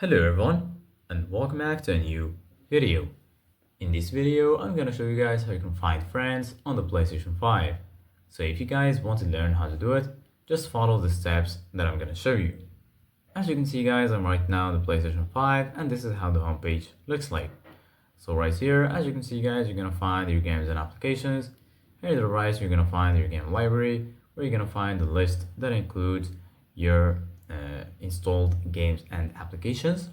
Hello everyone and welcome back to a new video. In this video, I'm gonna show you guys how you can find friends on the PlayStation 5. So if you guys want to learn how to do it, just follow the steps that I'm gonna show you. As you can see guys, I'm right now on the PlayStation 5 and this is how the homepage looks like. So right here, as you can see guys, you're gonna find your games and applications. Here to the right, you're gonna find your game library, where you're gonna find the list that includes your installed games and applications.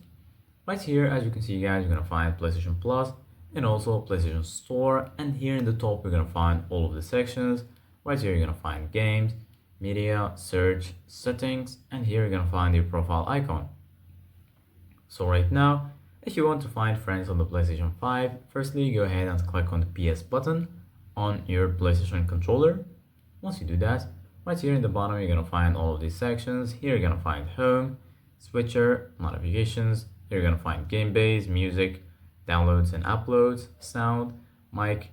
Right here, as you can see guys, you're gonna find PlayStation Plus and also PlayStation Store, and here in the top you're gonna find all of the sections. Right here you're gonna find games, media, search, settings, and here you're gonna find your profile icon. So right now, if you want to find friends on the PlayStation 5, firstly go ahead and click on the PS button on your PlayStation controller. Once you do that, right here in the bottom you're gonna find all of these sections. Here you're gonna find home, switcher, notifications. Here you're gonna find game base, music, downloads and uploads, sound, mic,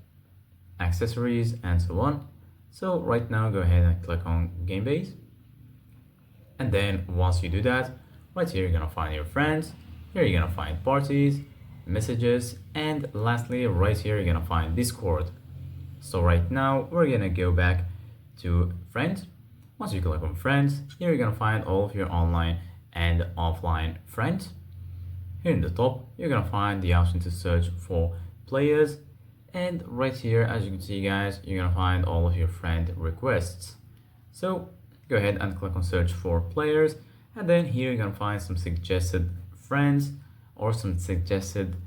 accessories, and so on. So right now go ahead and click on game base. And then once you do that, right here you're gonna find your friends. Here you're gonna find parties, messages, and lastly right here you're gonna find Discord. So right now we're gonna go back to friends. Once you click on friends, here you're gonna find all of your online and offline friends. Here in the top, you're gonna find the option to search for players, and right here, as you can see guys, you're gonna find all of your friend requests. So go ahead and click on search for players, and then here you're gonna find some suggested friends or some suggested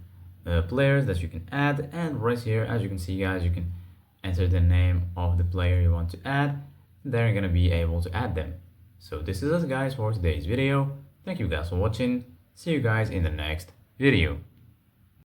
players that you can add, and right here, as you can see guys, you can enter the name of the player you want to add, and then you're gonna be able to add them. So this is it guys for today's video. Thank you guys for watching. See you guys in the next video.